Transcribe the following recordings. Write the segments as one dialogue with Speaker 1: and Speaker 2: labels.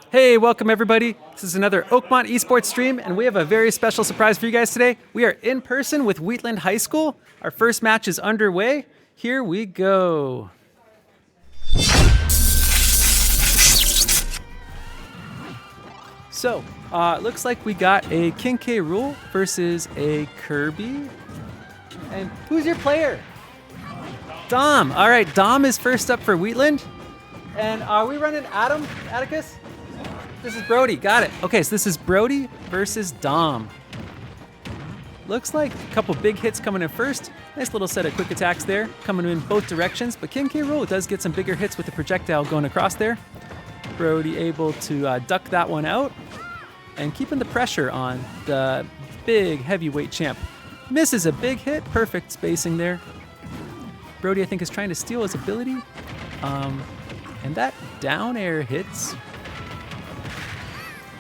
Speaker 1: Hey, welcome everybody. This is another Oakmont esports stream, and we have a very special surprise for you guys today. We are in person with Wheatland High School. Our first match is underway. Here we go. So, it looks like we got a King K. Rool versus a Kirby. And who's your player? Dom. All right, Dom is first up for Wheatland. And are we running Adam, Atticus? This is Brody, got it. Okay, so this is Brody versus Dom. Looks like a couple big hits coming in first. Nice little set of quick attacks there, coming in both directions. But King K. Rool does get some bigger hits with the projectile going across there. Brody able to duck that one out and keeping the pressure on the big heavyweight champ. Misses a big hit, perfect spacing there. Brody, I think, is trying to steal his ability. And that down air hits.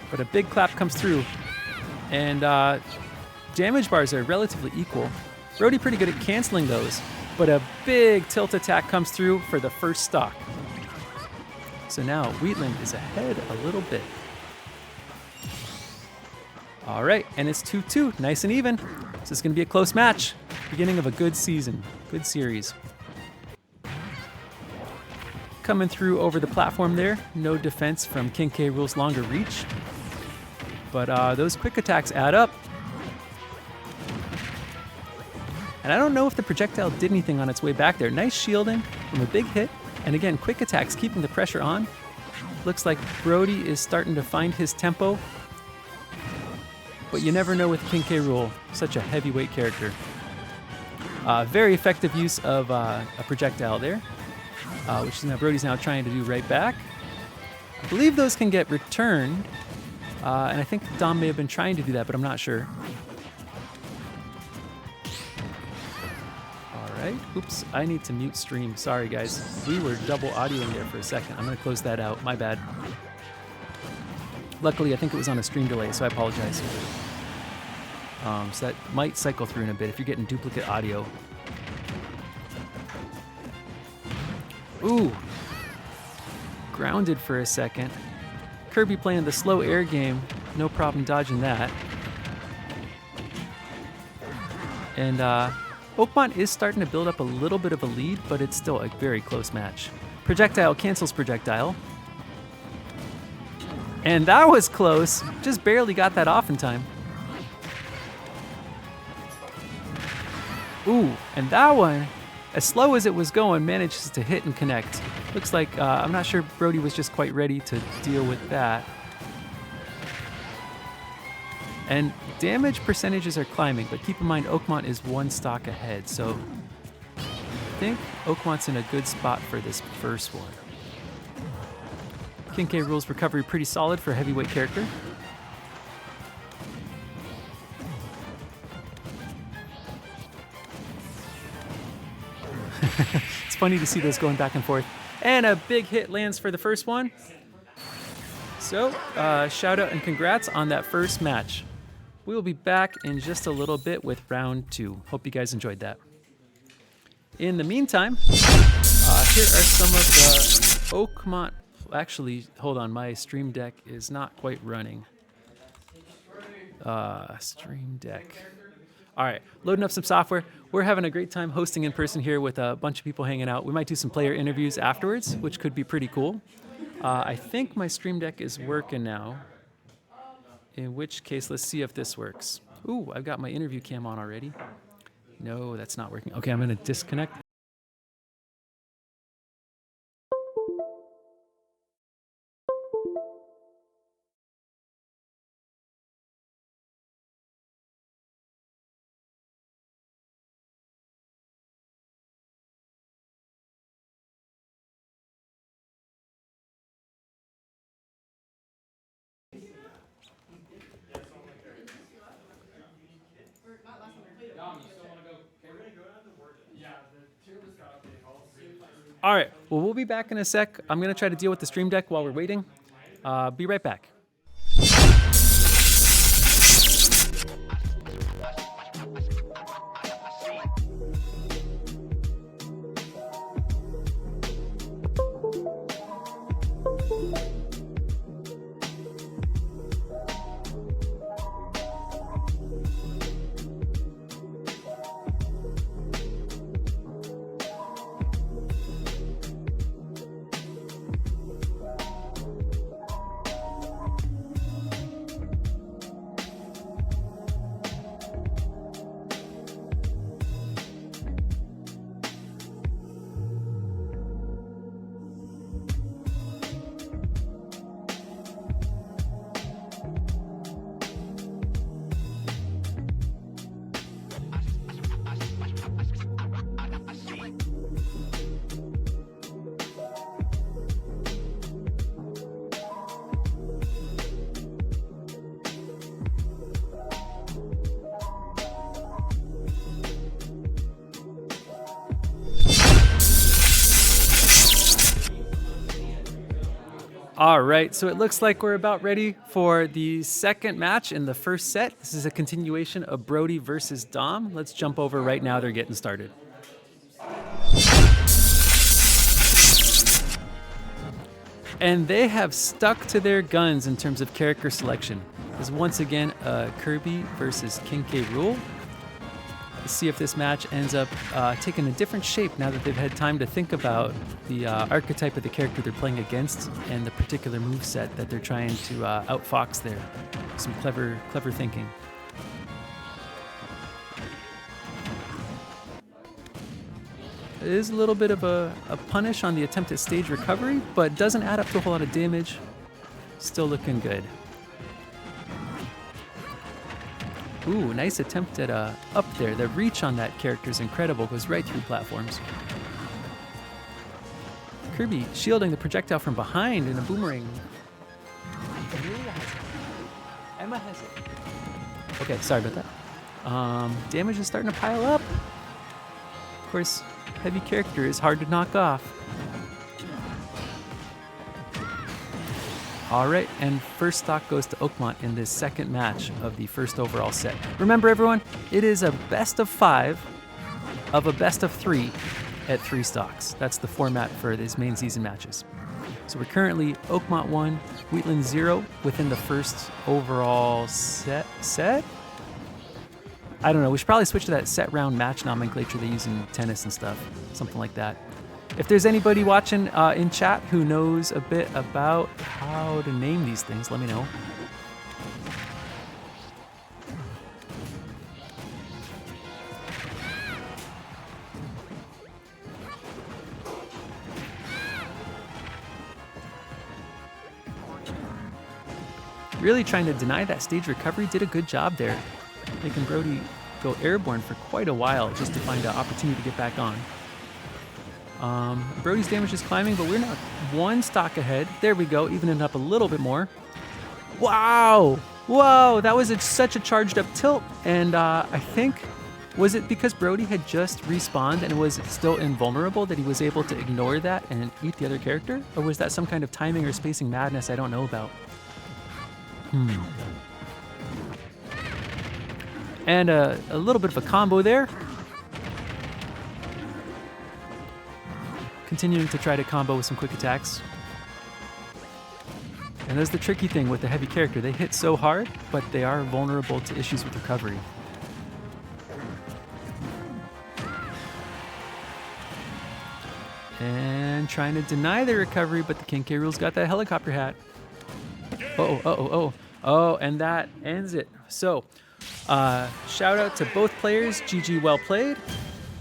Speaker 1: But a big clap comes through. And damage bars are relatively equal. Brody pretty good at canceling those. But a big tilt attack comes through for the first stock. So now Wheatland is ahead a little bit. All right, and it's 2-2, nice and even. So it's gonna be a close match. Beginning of a good season, good series. Coming through over the platform there. No defense from King K. Rool's longer reach. But those quick attacks add up. And I don't know if the projectile did anything on its way back there. Nice shielding from a big hit. And again, quick attacks keeping the pressure on. Looks like Brody is starting to find his tempo. But you never know with King K. Rool, such a heavyweight character. Very effective use of a projectile there, which is now Brody's now trying to do right back. I believe those can get returned, and I think Dom may have been trying to do that, but I'm not sure. All right, oops, I need to mute stream. Sorry guys, we were double audioing there for a second. I'm gonna close that out, my bad. Luckily, I think it was on a stream delay, so I apologize. So that might cycle through in a bit if you're getting duplicate audio. Ooh. Grounded for a second. Kirby playing the slow air game. No problem dodging that. And Oakmont is starting to build up a little bit of a lead, but it's still a very close match. Projectile cancels projectile. And that was close. Just barely got that off in time. Ooh, and that one, as slow as it was going, manages to hit and connect. Looks like, I'm not sure Brody was just quite ready to deal with that. And damage percentages are climbing, but keep in mind Oakmont is one stock ahead, so I think Oakmont's in a good spot for this first one. King K. Rool's recovery pretty solid for a heavyweight character. It's funny to see those going back and forth. And a big hit lands for the first one. So, shout out and congrats on that first match. We will be back in just a little bit with round 2. Hope you guys enjoyed that. In the meantime, here are some of the Oakmont. Actually, hold on, my Stream Deck is not quite running. Stream Deck. All right, loading up some software. We're having a great time hosting in person here with a bunch of people hanging out. We might do some player interviews afterwards, which could be pretty cool. I think my Stream Deck is working now, in which case, let's see if this works. Ooh, I've got my interview cam on already. No, that's not working. Okay, I'm gonna disconnect. All right, well, we'll be back in a sec. I'm gonna try to deal with the Stream Deck while we're waiting. Be right back. All right, so it looks like we're about ready for the second match in the first set. This is a continuation of Brody versus Dom. Let's jump over right now. They're getting started. And they have stuck to their guns in terms of character selection. This is once again a Kirby versus King K rule. Let's see if this match ends up taking a different shape now that they've had time to think about the archetype of the character they're playing against and the particular moveset that they're trying to outfox there. Some clever thinking. It is a little bit of a punish on the attempt at stage recovery, but doesn't add up to a whole lot of damage. Still looking good. Ooh, nice attempt at up there. The reach on that character is incredible. Goes right through platforms. Kirby shielding the projectile from behind in a boomerang. Emma has it. Okay, sorry about that. Damage is starting to pile up. Of course, heavy character is hard to knock off. All right, and first stock goes to Oakmont in this second match of the first overall set. Remember, everyone, it is a best of 5 of a best of 3 at 3 stocks. That's the format for these main season matches. So we're currently Oakmont 1, Wheatland 0 within the first overall set? I don't know. We should probably switch to that set round match nomenclature they use in tennis and stuff. Something like that. If there's anybody watching in chat who knows a bit about how to name these things, let me know. Really trying to deny that stage recovery. Did a good job there. Making Brody go airborne for quite a while just to find an opportunity to get back on. Brody's damage is climbing, but we're not one stock ahead. There we go, evening up a little bit more. Wow! Whoa, that was such a charged up tilt. And I think, was it because Brody had just respawned and was still invulnerable that he was able to ignore that and eat the other character? Or was that some kind of timing or spacing madness I don't know about? And a little bit of a combo there. Continuing to try to combo with some quick attacks. And that's the tricky thing with the heavy character. They hit so hard, but they are vulnerable to issues with recovery. And trying to deny the recovery, but the King K rule's got that helicopter hat. Oh, and that ends it. So, shout out to both players. GG, well played.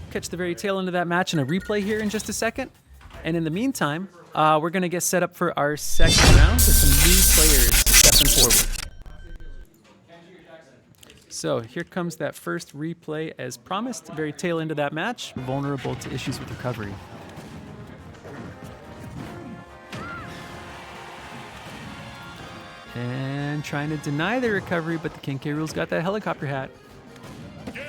Speaker 1: Catch the very tail end of that match in a replay here in just a second. And in the meantime, we're going to get set up for our second round with some new players stepping forward. So here comes that first replay as promised. Very tail end of that match. Vulnerable to issues with recovery. And trying to deny the recovery, but the King K rule's got that helicopter hat.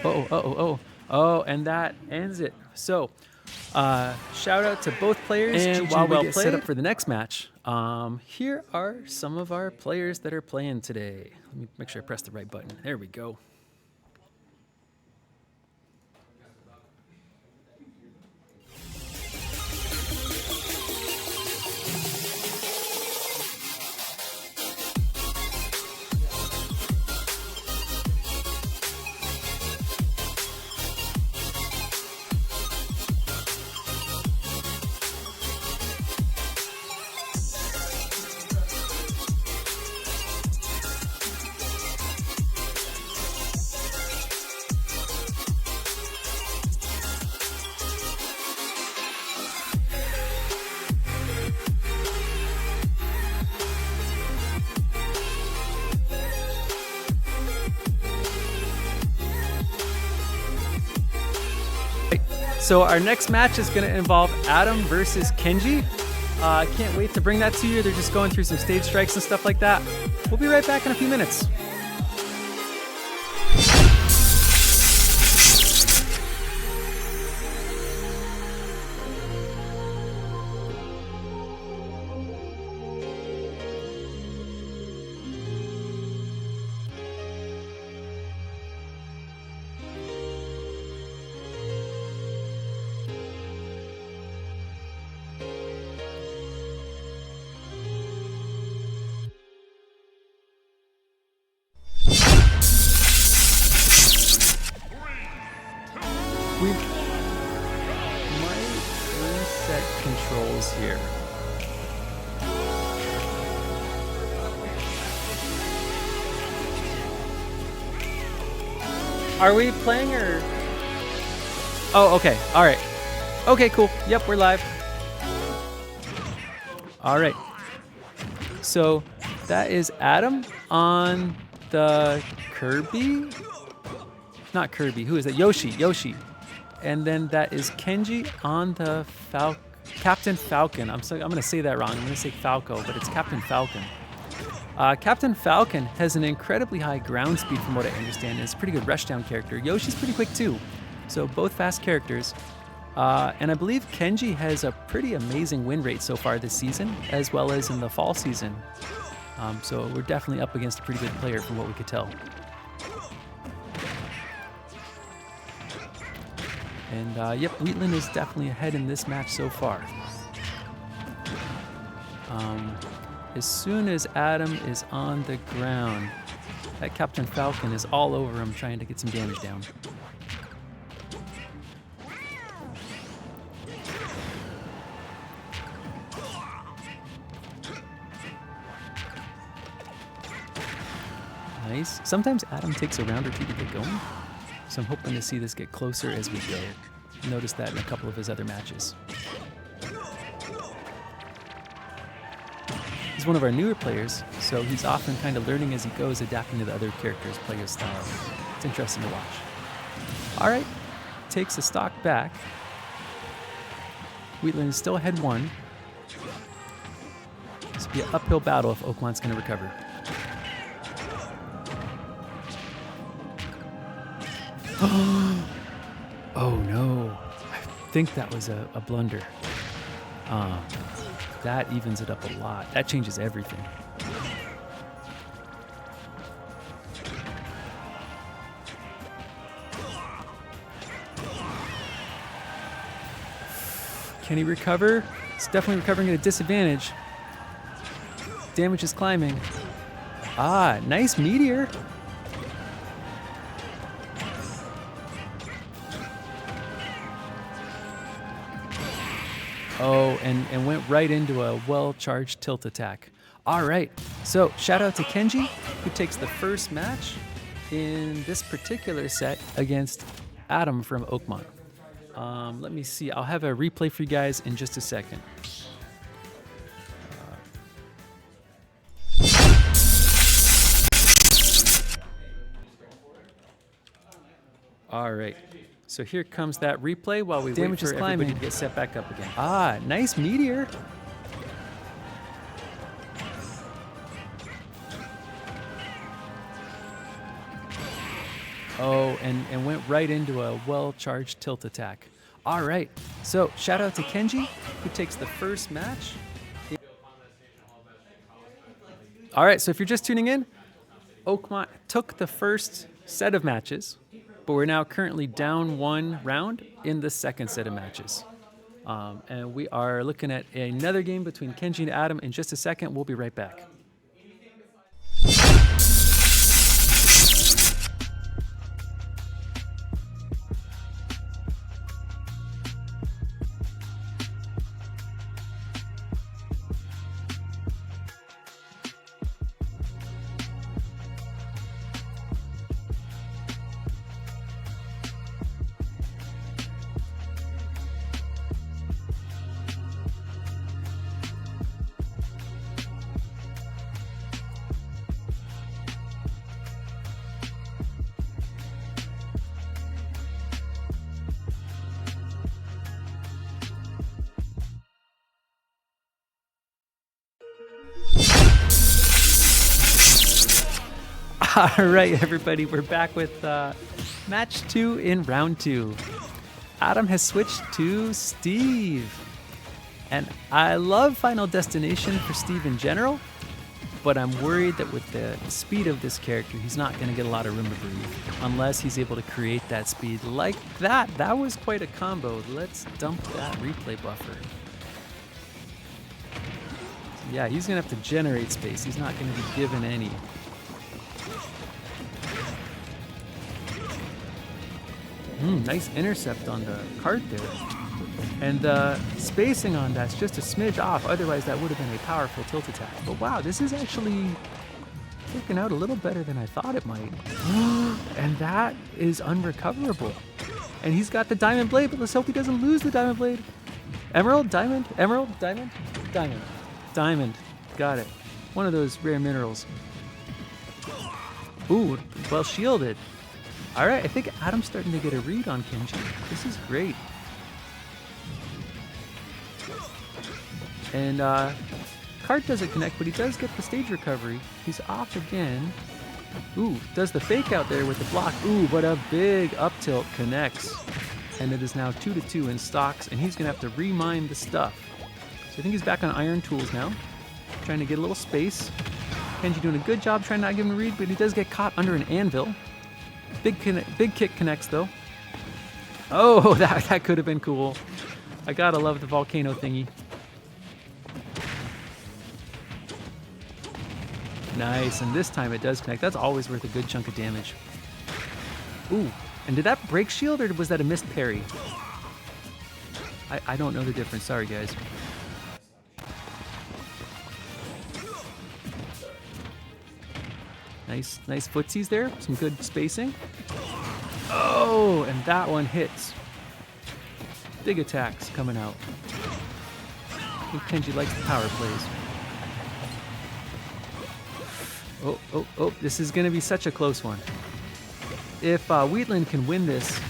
Speaker 1: Oh, and that ends it. So, shout out to both players. And while we get set up for the next match, here are some of our players that are playing today. Let me make sure I press the right button. There we go. So our next match is going to involve Adam versus Kenji. I can't wait to bring that to you. They're just going through some stage strikes and stuff like that. We'll be right back in a few minutes. controls here. Are we playing or? Oh, okay. All right. Okay, cool. Yep, we're live. All right. So that is Adam on the Kirby. Not Kirby. Who is that? Yoshi. And then that is Kenji on the Captain Falcon. I'm going to say that wrong. I'm going to say Falco, but it's Captain Falcon. Captain Falcon has an incredibly high ground speed from what I understand, and is a pretty good rushdown character. Yoshi's pretty quick too, so both fast characters. And I believe Kenji has a pretty amazing win rate so far this season, as well as in the fall season. So we're definitely up against a pretty good player from what we could tell. And yep, Wheatland is definitely ahead in this match so far. As soon as Adam is on the ground, that Captain Falcon is all over him trying to get some damage down. Nice. Sometimes Adam takes a round or two to get going, so I'm hoping to see this get closer as we go. Noticed that in a couple of his other matches. He's one of our newer players, so he's often kind of learning as he goes, adapting to the other characters' player style. It's interesting to watch. All right, takes a stock back. Wheatland is still ahead 1. This will be an uphill battle if Oakmont's going to recover. Oh no, I think that was a blunder. That evens it up a lot. That changes everything. Can he recover? It's definitely recovering at a disadvantage. Damage is climbing. Ah, nice meteor. Oh, and went right into a well-charged tilt attack. All right, so shout out to Kenji, who takes the first match in this particular set against Adam from Oakmont. Let me see, I'll have a replay for you guys in just a second. All right. So here comes that replay while we wait for everybody to get set back up again. Ah, nice meteor. Oh, and went right into a well-charged tilt attack. All right, so shout out to Kenji, who takes the first match. All right, so if you're just tuning in, Oakmont took the first set of matches, but we're now currently down 1 round in the second set of matches. And we are looking at another game between Kenji and Adam in just a second. We'll be right back. All right, everybody, we're back with match 2 in round 2. Adam has switched to Steve. And I love Final Destination for Steve in general, but I'm worried that with the speed of this character, he's not going to get a lot of room to breathe unless he's able to create that speed like that. That was quite a combo. Let's dump that replay buffer. Yeah, he's going to have to generate space. He's not going to be given any. Nice intercept on the cart there. And the spacing on that's just a smidge off, otherwise that would have been a powerful tilt attack. But wow, this is actually working out a little better than I thought it might. And that is unrecoverable. And he's got the diamond blade, but let's hope he doesn't lose the diamond blade. Emerald, diamond, emerald, diamond, diamond, diamond. Got it. One of those rare minerals. Ooh, well shielded. All right, I think Adam's starting to get a read on Kenji. This is great. And Cart doesn't connect, but he does get the stage recovery. He's off again. Ooh, does the fake out there with the block. Ooh, but a big up tilt connects. And it is now 2-2 in stocks, and he's gonna have to remine the stuff. So I think he's back on iron tools now, trying to get a little space. Kenji doing a good job trying not to give him a read, but he does get caught under an anvil. Big kick connects though. Oh, that could have been cool. I gotta love the volcano thingy. Nice, and this time it does connect. That's always worth a good chunk of damage. Ooh, and did that break shield or was that a missed parry? I don't know the difference, sorry guys. Nice footsies there, some good spacing. Oh, and that one hits. Big attacks coming out. I think Kenji likes the power plays. Oh, this is gonna be such a close one. If Wheatland can win this,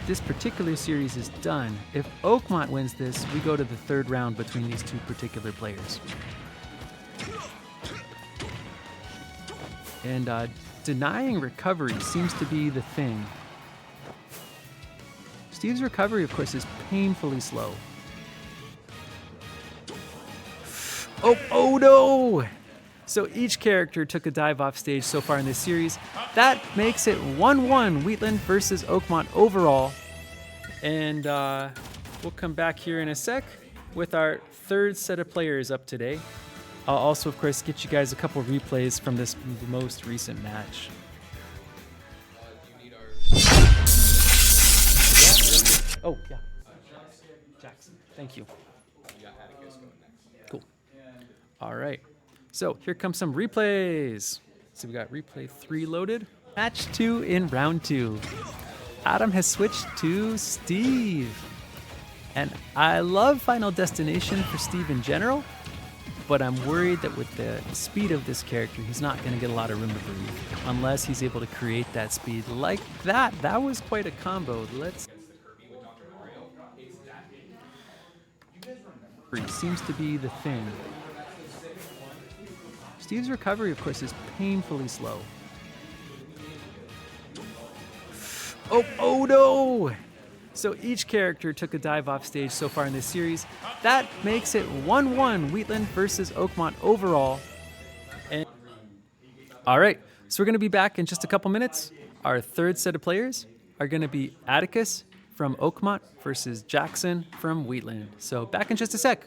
Speaker 1: this particular series is done. If Oakmont wins this, we go to the third round between these two particular players. And denying recovery seems to be the thing. Steve's recovery, of course, is painfully slow. Oh no! So each character took a dive off stage so far in this series. That makes it 1-1 Wheatland versus Oakmont overall. And we'll come back here in a sec with our third set of players up today. I'll also, of course, get you guys a couple replays from this most recent match. Oh, yeah. Jackson, thank you. Cool. All right. So here comes some replays. So we got replay 3 loaded. Match 2 in round 2. Adam has switched to Steve. And I love Final Destination for Steve in general, but I'm worried that with the speed of this character, he's not going to get a lot of room to breathe unless he's able to create that speed like that. That was quite a combo. Seems to be the thing. Steve's recovery, of course, is painfully slow. Oh no! So each character took a dive off stage so far in this series. That makes it 1-1 Wheatland versus Oakmont overall. And all right, so we're going to be back in just a couple minutes. Our third set of players are going to be Atticus from Oakmont versus Jackson from Wheatland. So back in just a sec.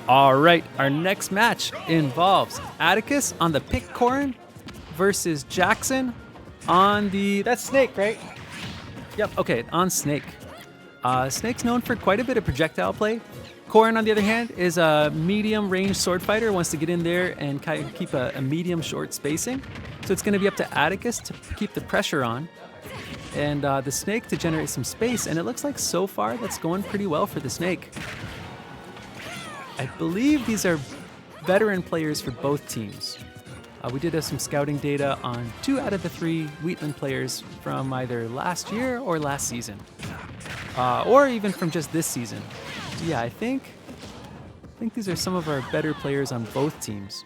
Speaker 1: All right, our next match involves Atticus on the Pickcorn versus Jackson on the... That's Snake, right? Yep, okay, on Snake. Snake's known for quite a bit of projectile play. Corrin, on the other hand, is a medium-range sword fighter, wants to get in there and kind of keep a medium-short spacing. So it's going to be up to Atticus to keep the pressure on, and the Snake to generate some space, and it looks like so far that's going pretty well for the Snake. I believe these are veteran players for both teams. We did have some scouting data on 2 out of the 3 Wheatland players from either last year or last season, or even from just this season. So yeah, I think these are some of our better players on both teams.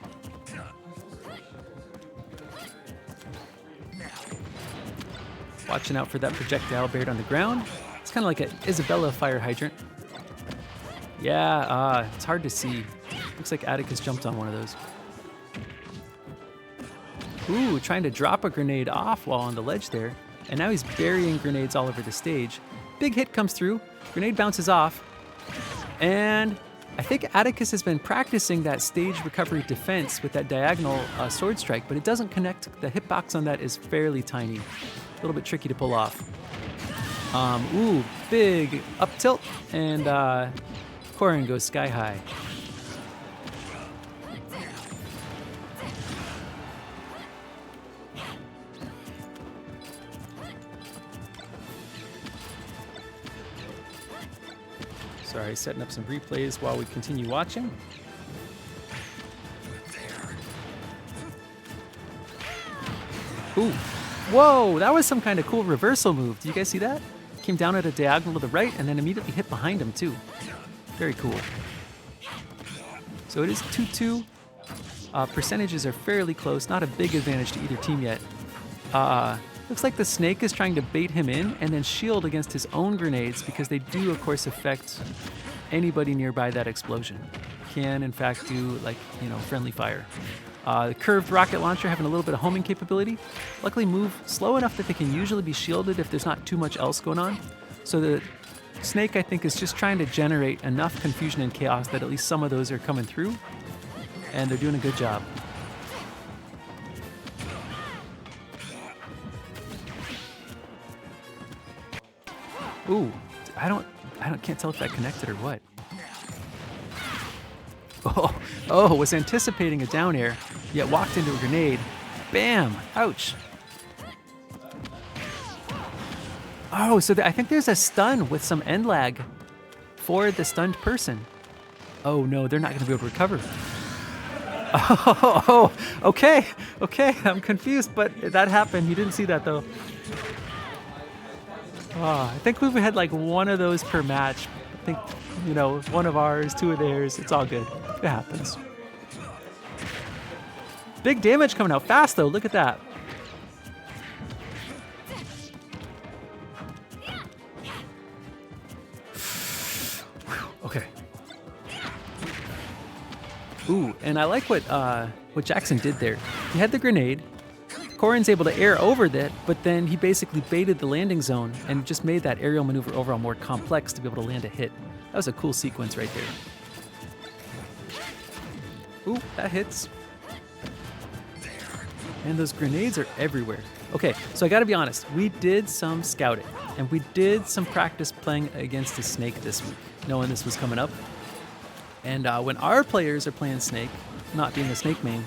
Speaker 1: Watching out for that projectile buried on the ground. It's kind of like an Isabella fire hydrant. Yeah, it's hard to see. Looks like Atticus jumped on one of those. Ooh, trying to drop a grenade off while on the ledge there. And now he's burying grenades all over the stage. Big hit comes through. Grenade bounces off. And I think Atticus has been practicing that stage recovery defense with that diagonal sword strike, but it doesn't connect. The hitbox on that is fairly tiny. A little bit tricky to pull off. Ooh, big up tilt, and Corrin goes sky high. Sorry, setting up some replays while we continue watching. Ooh, whoa, that was some kind of cool reversal move. Do you guys see that? Came down at a diagonal to the right and then immediately hit behind him too. Very cool. So it is 2-2. Percentages are fairly close, not a big advantage to either team yet. Looks like the Snake is trying to bait him in and then shield against his own grenades because they do, of course, affect anybody nearby that explosion. Can, in fact, do, like, friendly fire. The curved rocket launcher having a little bit of homing capability. Luckily move slow enough that they can usually be shielded if there's not too much else going on. So the Snake, I think, is just trying to generate enough confusion and chaos that at least some of those are coming through. And they're doing a good job. Ooh, can't tell if that connected or what. Oh, was anticipating a down air, yet walked into a grenade. Bam! Ouch. Oh, so I think there's a stun with some end lag for the stunned person. Oh no, they're not going to be able to recover. Oh, okay, I'm confused, but that happened. You didn't see that though. Oh, I think we've had like one of those per match. I think, one of ours, 2 of theirs. It's all good. It happens. Big damage coming out fast though. Look at that. Okay. Ooh, and I like what Jackson did there. He had the grenade. Corrin's able to air over that, but then he basically baited the landing zone and just made that aerial maneuver overall more complex to be able to land a hit. That was a cool sequence right there. Ooh, that hits. And those grenades are everywhere. Okay, so I gotta be honest, we did some scouting, and we did some practice playing against the Snake this week, knowing this was coming up. And when our players are playing Snake, not being a Snake main,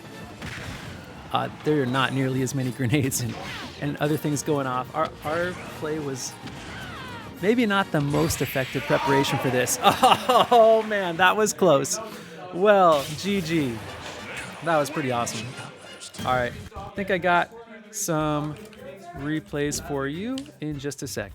Speaker 1: there are not nearly as many grenades and other things going off. Our play was maybe not the most effective preparation for this. Oh man, that was close. Well, GG. That was pretty awesome. All right, I think I got some replays for you in just a sec.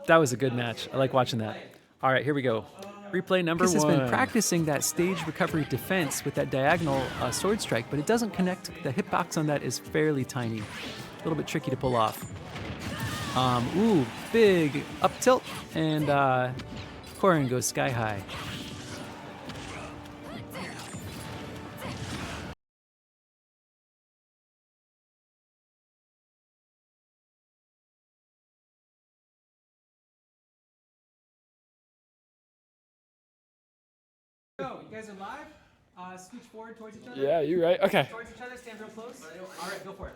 Speaker 1: That was a good match. I like watching that. All right, here we go. Replay number 1. Has been practicing that stage recovery defense with that diagonal sword strike, but it doesn't connect. The hitbox on that is fairly tiny. A little bit tricky to pull off. Ooh, big up tilt, and Corrin goes sky high. Go, you guys are live. Scooch forward towards each other.
Speaker 2: Yeah, you're right. Okay.
Speaker 1: Towards each other, stand real close. All right, go for it.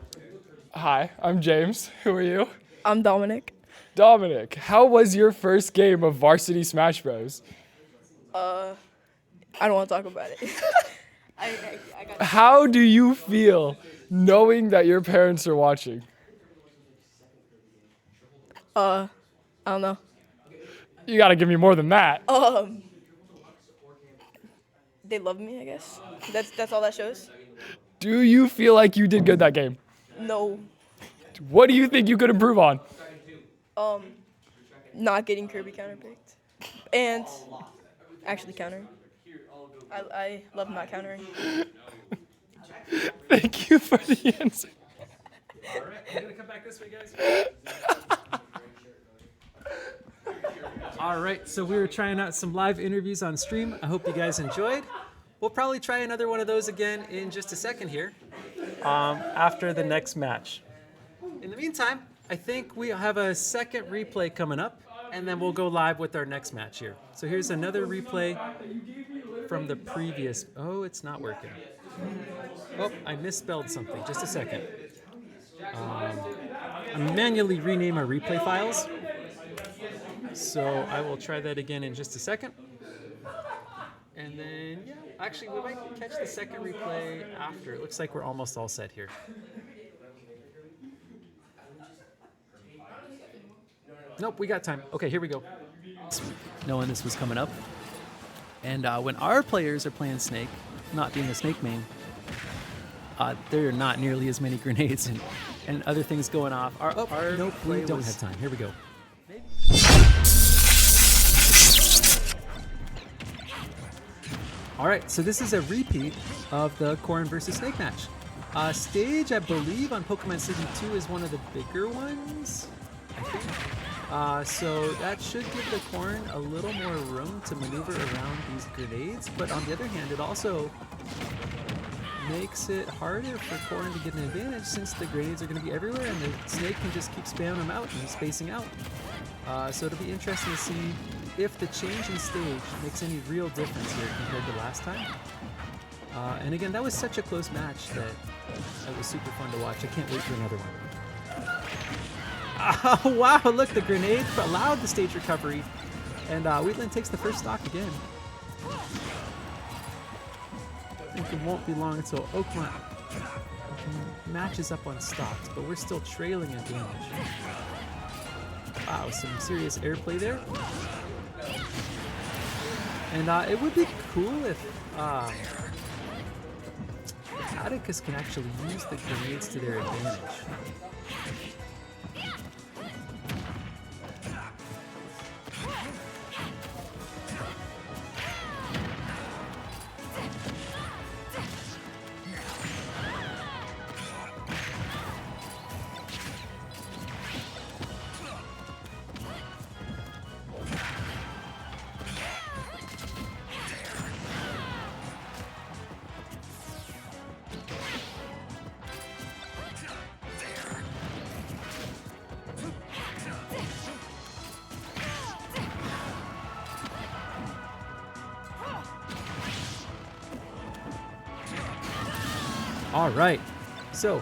Speaker 2: Hi, I'm James. Who are you?
Speaker 3: I'm Dominic.
Speaker 2: Dominic, how was your first game of Varsity Smash Bros?
Speaker 3: I don't want to talk about it. I got.
Speaker 2: How do you feel knowing that your parents are watching?
Speaker 3: I don't know.
Speaker 2: You gotta give me more than that.
Speaker 3: They love me, I guess. That's all that shows.
Speaker 2: Do you feel like you did good that game?
Speaker 3: No.
Speaker 2: What do you think you could improve on?
Speaker 3: Not getting Kirby counterpicked, and actually countering. I love not countering.
Speaker 2: Thank you for the answer.
Speaker 1: All right, I'm gonna come back this way, guys. All right, so we were trying out some live interviews on stream. I hope you guys enjoyed. We'll probably try another one of those again in just a second here, after the next match. In the meantime, I think we have a second replay coming up, and then we'll go live with our next match here. So here's another replay from the previous. Oh, it's not working. Oh, I misspelled something. Just a second. I manually rename our replay files. So I will try that again in just a second. And then, yeah, actually, we might catch the second replay after. It looks like we're almost all set here. Nope, we got time. Okay, here we go. Knowing this was coming up. And when our players are playing Snake, not being a Snake main, there are not nearly as many grenades and other things going off. Nope, we don't have time. Here we go. All right, so this is a repeat of the Corrin versus Snake match. Stage, I believe, on Pokemon City 2 is one of the bigger ones, I think. So that should give the Corrin a little more room to maneuver around these grenades, but on the other hand, it also makes it harder for Corrin to get an advantage since the grenades are going to be everywhere and the Snake can just keep spamming them out and spacing out. So it'll be interesting to see if the change in stage makes any real difference here compared to last time. And again, that was such a close match that it was super fun to watch. I can't wait for another one. Oh, wow, look, the grenade allowed the stage recovery. And Wheatland takes the first stock again. I think it won't be long until Oakland matches up on stocks, but we're still trailing in damage. Wow, some serious airplay there. And it would be cool if Atticus can actually use the grenades to their advantage. All right, so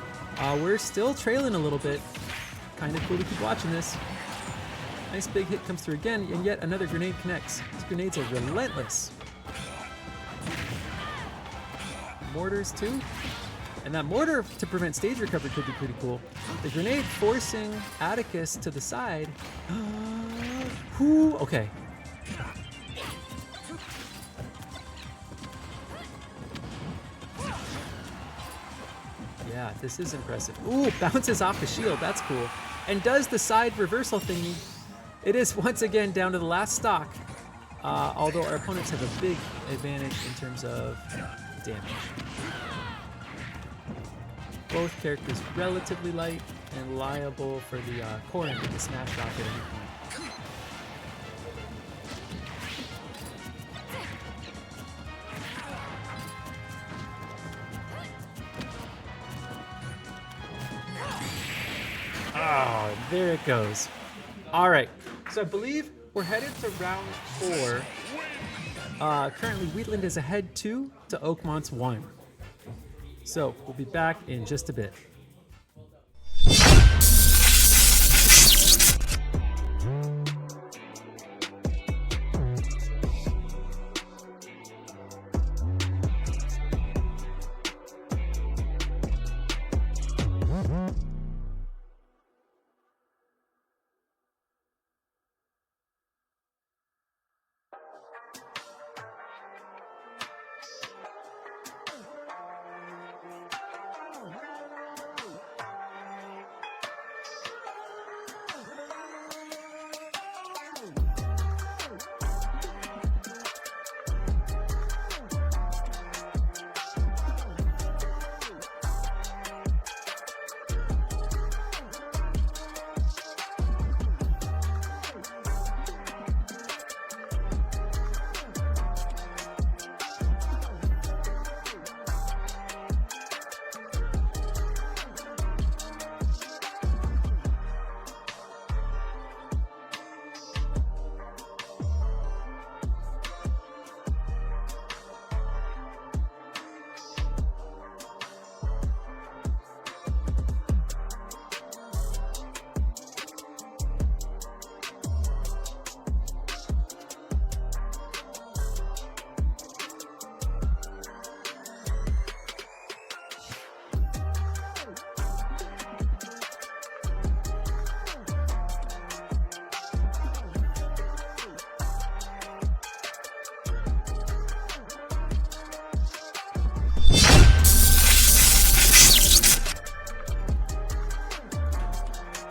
Speaker 1: we're still trailing a little bit. Kind of cool to keep watching this. Nice big hit comes through again, and yet another grenade connects. These grenades are relentless. Mortars too. And that mortar to prevent stage recovery could be pretty cool. The grenade forcing Atticus to the side. Okay. Yeah, this is impressive. Ooh, bounces off the shield. That's cool. And does the side reversal thingy. It is once again down to the last stock. Although our opponents have a big advantage in terms of damage. Both characters relatively light and liable for the Corrin with the smash rocket at any point. Oh, there it goes. All right, so I believe we're headed to round 4. Currently, Wheatland is ahead 2 to Oakmont's 1. So we'll be back in just a bit.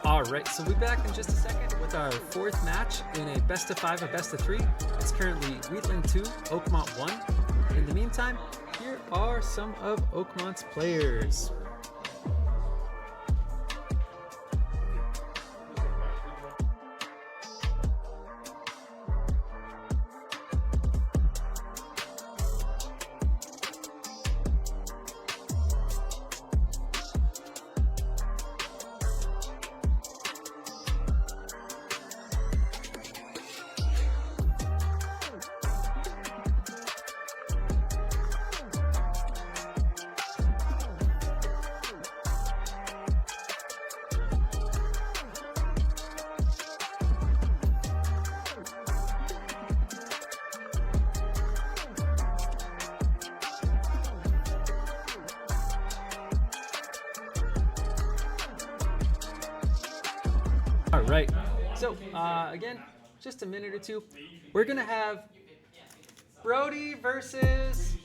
Speaker 1: Alright, so we'll be back in just a second with our 4th match in a best of 5 or best of 3. It's currently Wheatland 2, Oakmont 1. In the meantime, here are some of Oakmont's players. All right, so again, just a minute or two. We're gonna have Brody versus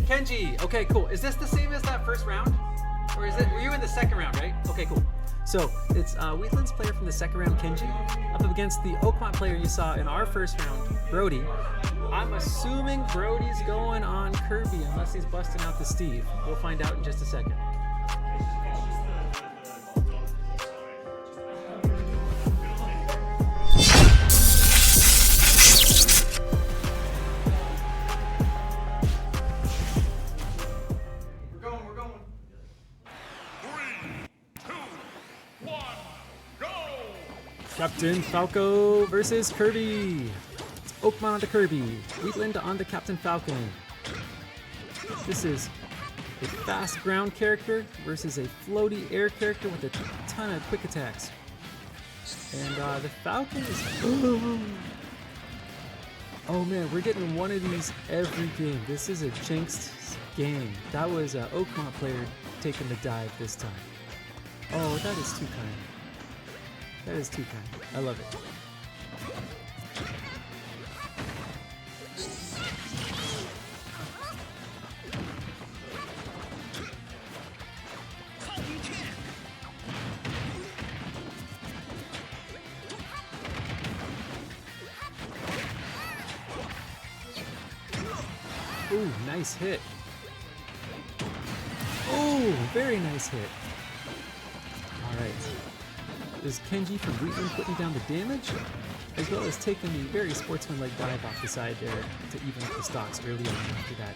Speaker 1: Kenji. Okay, cool. Is this the same as that first round? Or is it, were you in the second round, right? Okay, cool. So it's Wheatland's player from the second round, Kenji, up against the Oakmont player you saw in our first round, Brody. I'm assuming Brody's going on Kirby unless he's busting out the Steve. We'll find out in just a second. Captain Falco versus Kirby. It's Oakmont on the Kirby, Wheatland on the Captain Falcon. This is a fast ground character versus a floaty air character with a ton of quick attacks. And the Falcon is... Oh man, we're getting one of these every game. This is a jinxed game. That was an Oakmont player taking the dive this time. Oh, that is too kind. That is too kind. I love it. Ooh, nice hit. Ooh, very nice hit. All right. Is Kenji from Wheatland putting down the damage, as well as taking the very sportsmanlike dive off the side there to even up the stocks early on after that.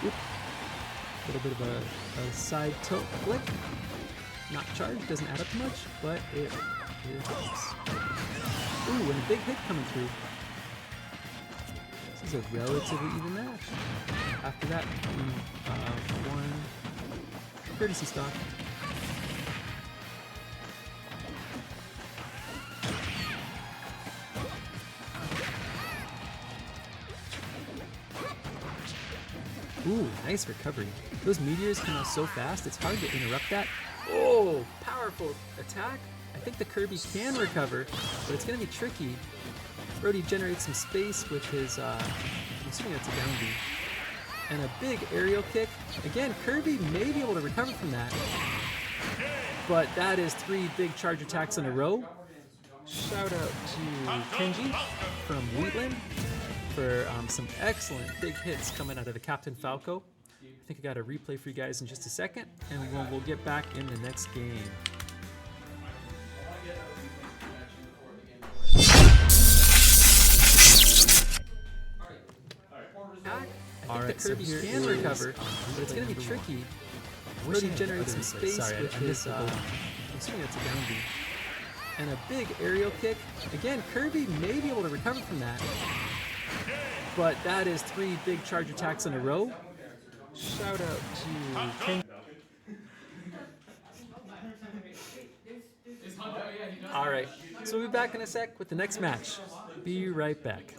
Speaker 1: Oop. little bit of a side tilt flick. Not charged, doesn't add up too much, but it helps. Ooh, and a big hit coming through. This is a relatively even match. After that, one courtesy stock. Ooh, nice recovery. Those meteors come out so fast, it's hard to interrupt that. Oh, powerful attack. I think the Kirby can recover, but it's going to be tricky. Brody generates some space with his, I'm assuming that's a down B. And a big aerial kick. Again, Kirby may be able to recover from that, but that is 3 big charge attacks in a row. Shout out to Kenji from Wheatland for some excellent big hits coming out of the Captain Falco. I think I got a replay for you guys in just a second, and we'll get back in the next game. I think the Kirby can recover, but it's going to be tricky. Brody generates some space with his, I'm assuming that's a down B. And a big aerial kick. Again, Kirby may be able to recover from that, but that is 3 big charge attacks in a row. Shout out to Ken. All right, so we'll be back in a sec with the next match. Be right back.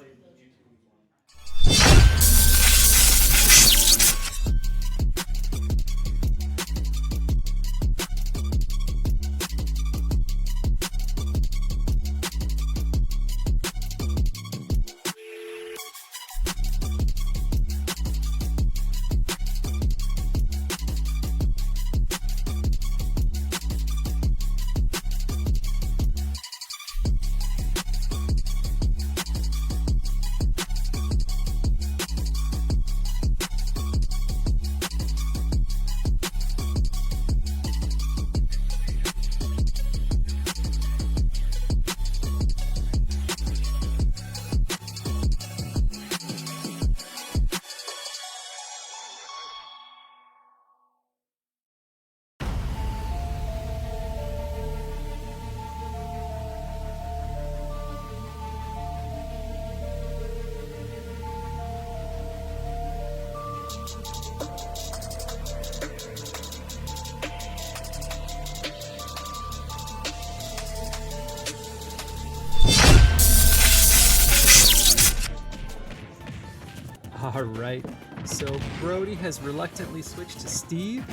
Speaker 1: Alright, so Brody has reluctantly switched to Steve.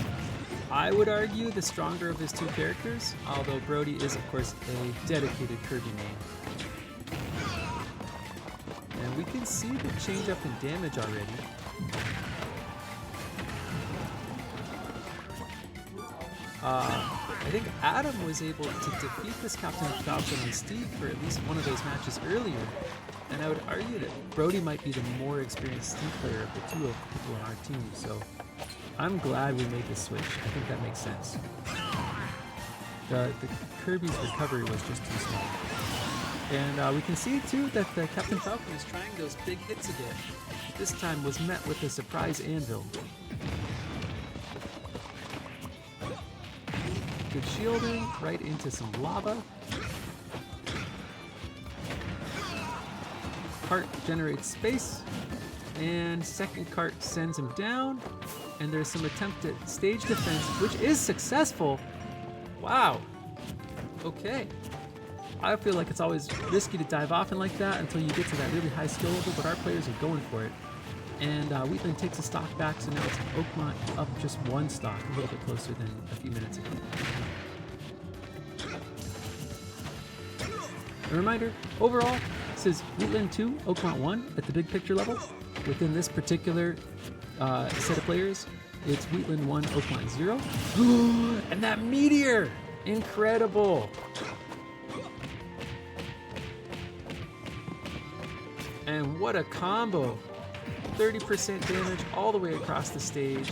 Speaker 1: I would argue the stronger of his 2 characters, although Brody is of course a dedicated Kirby main. And we can see the change up in damage already. I think Adam was able to defeat this Captain Falcon and Steve for at least one of those matches earlier. And I would argue that Brody might be the more experienced Steve player of the 2 people on our team, so I'm glad we made this switch. I think that makes sense. The Kirby's recovery was just too small. And we can see too that the Captain Falcon is trying those big hits again. This time was met with a surprise anvil. Good shielding, right into some lava. Cart generates space, and second cart sends him down, and there's some attempt at stage defense, which is successful. Wow. Okay. I feel like it's always risky to dive off in like that until you get to that really high skill level, but our players are going for it. And Wheatland takes a stock back, so now it's Oakmont up just 1 stock, a little bit closer than a few minutes ago. A reminder, overall, this is Wheatland 2, Oakmont 1 at the big picture level. Within this particular set of players, it's Wheatland 1, Oakmont 0. And that meteor! Incredible! And what a combo! 30% damage all the way across the stage.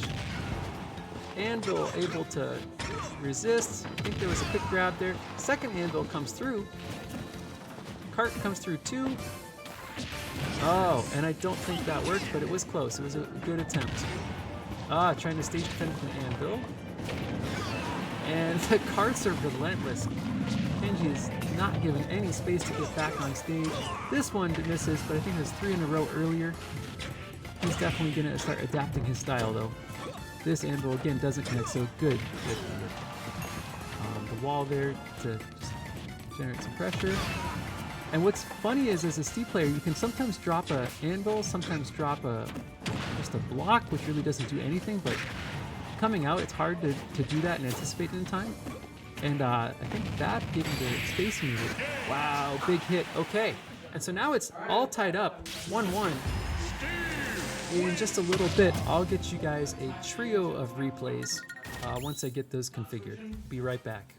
Speaker 1: Anvil able to resist. I think there was a quick grab there. Second anvil comes through. Cart comes through too. Oh, and I don't think that worked, but it was close. It was a good attempt. Trying to stage defend with an anvil. And the carts are relentless. Kenji is not given any space to get back on stage. This one misses, but I think there's 3 in a row earlier. He's definitely going to start adapting his style, though. This anvil, again, doesn't connect, so good. The wall there to just generate some pressure. And what's funny is, as a Steve player, you can sometimes drop an anvil, sometimes drop just a block, which really doesn't do anything, but coming out, it's hard to do that and anticipate it in time. And I think that gave me the space he needed. Wow, big hit. Okay. And so now it's all tied up, 1-1. In just a little bit, I'll get you guys a trio of replays once I get those configured. Be right back.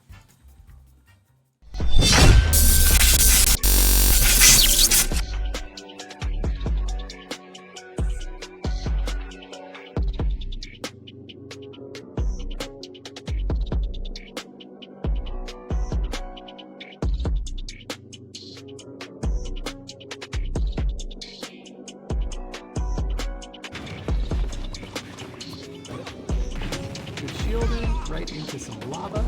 Speaker 1: Right into some lava.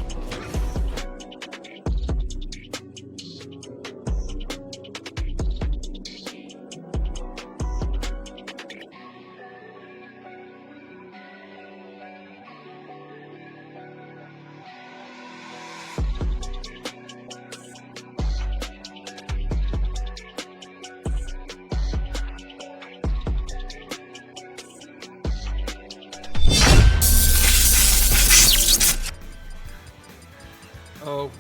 Speaker 1: Oh,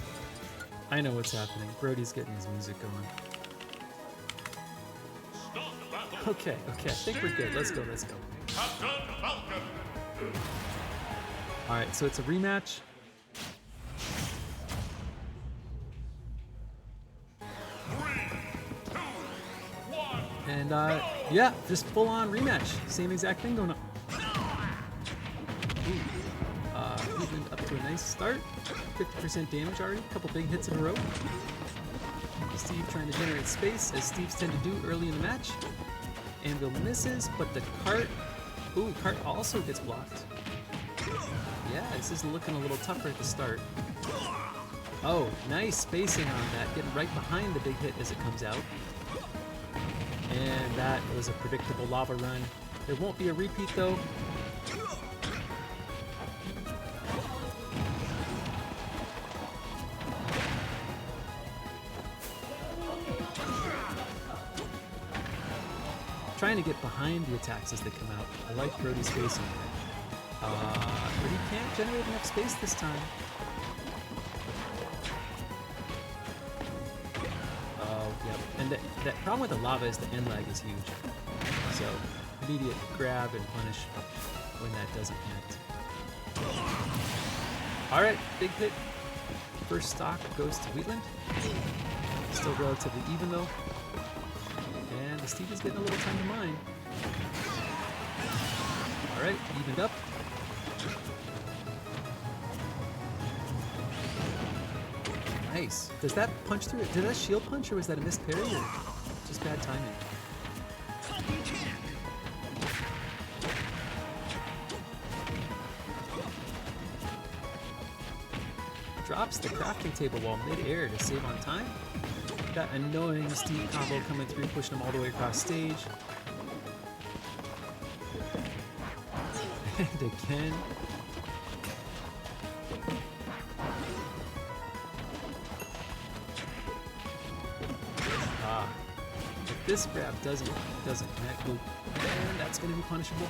Speaker 1: I know what's happening. Brody's getting his music going. Okay, I think we're good. Let's go. Alright, so it's a rematch. And yeah, just full on rematch. Same exact thing going on. Wheatland up to a nice start. 50% damage already, a couple big hits in a row. Steve trying to generate space, as Steves tend to do early in the match. Anvil misses, but the cart, cart also gets blocked. Yeah, this is looking a little tougher at the start. Oh, nice spacing on that, getting right behind the big hit as it comes out. And that was a predictable lava run. There won't be a repeat though. Trying to get behind the attacks as they come out. I like Brody's spacing. But he can't generate enough space this time. Oh, yep. And that problem with the lava is the end lag is huge. So, immediate grab and punish when that doesn't connect. Alright, big hit. First stock goes to Wheatland. Still relatively even though. And Steve is getting a little time to mine. Alright, evened up. Nice. Does that punch through it? Did that shield punch or was that a missed parry or just bad timing? Drops the crafting table while mid-air to save on time. That annoying Steve combo coming through, pushing him all the way across stage. And again. If this grab doesn't connect, and that's going to be punishable.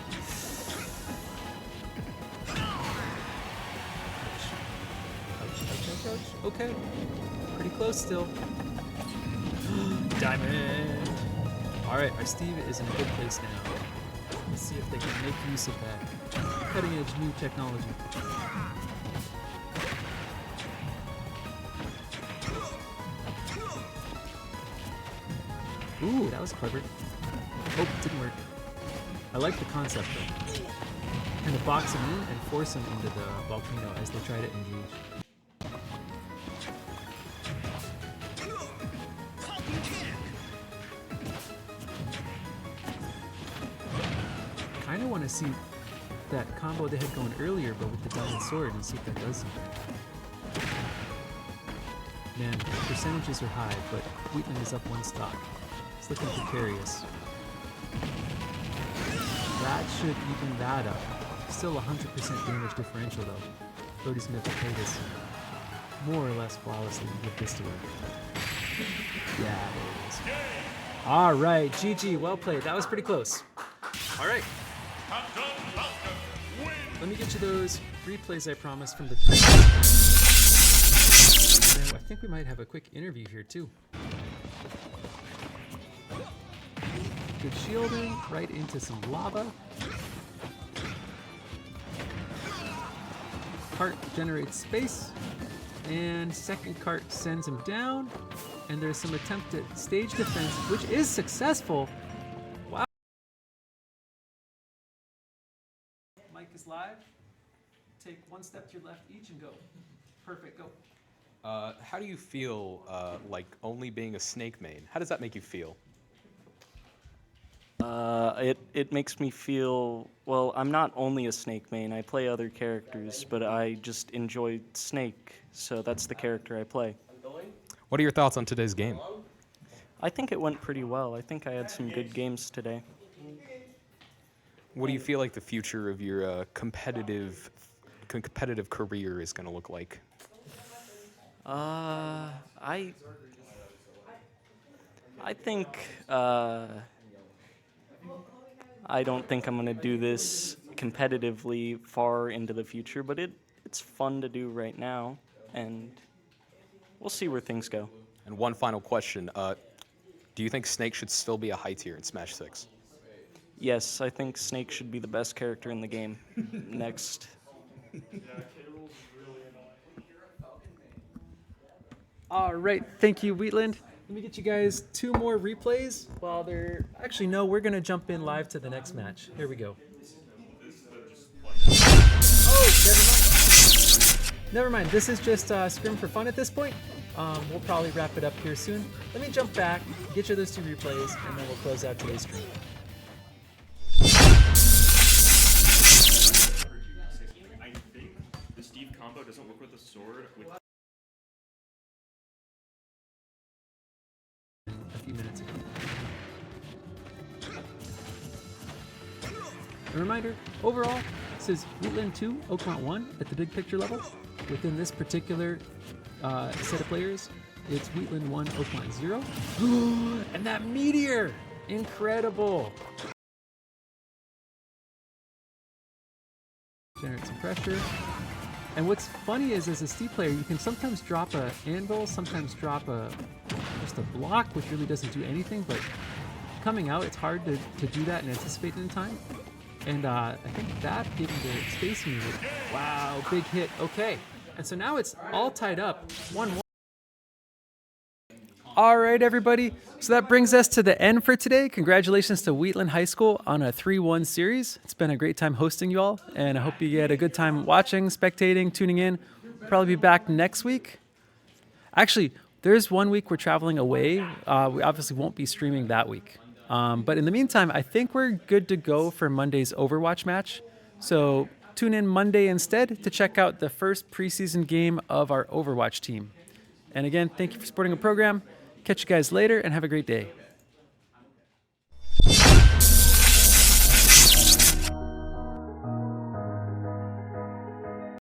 Speaker 1: Ouch. Okay, pretty close still. Diamond! Alright, our Steve is in a good place now. Let's see if they can make use of that cutting edge new technology. Ooh, that was clever. Oh, didn't work. I like the concept though. Kind of box him in and force him into the volcano as they try to engage. I want to see that combo they had going earlier, but with the diamond sword, and see if that does something. Man, percentages are high, but Wheatland is up 1 stock. It's looking precarious. That should even that up. Still 100% damage differential though. VoD's gonna have to play this more or less flawlessly and get this to work. Yeah, there it is. All right, GG, well played. That was pretty close. All right. Let me get you those replays I promised from the previous. I think we might have a quick interview here too. Good shielding, right into some lava. Cart generates space, and second cart sends him down, and there's some attempt at stage defense, which is successful. Wow. Mic is live. Take 1 step to your left each and go. Perfect, go.
Speaker 4: How do you feel like only being a snake main? How does that make you feel?
Speaker 5: It makes me feel, well, I'm not only a snake main, I play other characters, but I just enjoy Snake, so that's the character I play.
Speaker 4: What are your thoughts on today's game?
Speaker 5: I think it went pretty well. I think I had some good games today.
Speaker 4: What do you feel like the future of your competitive career is going to look like?
Speaker 5: I think, I don't think I'm going to do this competitively far into the future, but it's fun to do right now, and we'll see where things go.
Speaker 4: And one final question. Do you think Snake should still be a high tier in Smash 6?
Speaker 5: Yes, I think Snake should be the best character in the game. Next.
Speaker 1: All right, thank you, Wheatland. Let me get you guys 2 more replays while they're... Actually, no, we're going to jump in live to the next match. Here we go. Oh, never mind. This is just scrim for fun at this point. We'll probably wrap it up here soon. Let me jump back, get you those 2 replays, and then we'll close out today's stream.
Speaker 6: I think the Steve combo doesn't work with the sword.
Speaker 1: A few minutes ago. A reminder, overall, this is Wheatland 2, Oakmont 1 at the big picture level. Within this particular set of players, it's Wheatland 1, Oakmont 0. And that meteor! Incredible! Generate some pressure. And what's funny is, as a Steve player, you can sometimes drop a anvil, sometimes drop just a block, which really doesn't do anything, but coming out, it's hard to do that and anticipate it in time. And I think that gave me the space needed. Wow, big hit. Okay. And so now it's all tied up. 1-1. All right, everybody. So that brings us to the end for today. Congratulations to Wheatland High School on a 3-1 series. It's been a great time hosting you all, and I hope you had a good time watching, spectating, tuning in. We'll probably be back next week. Actually, there's 1 week we're traveling away. We obviously won't be streaming that week. But in the meantime, I think we're good to go for Monday's Overwatch match. So tune in Monday instead to check out the first preseason game of our Overwatch team. And again, thank you for supporting the program. Catch you guys later and have a great day.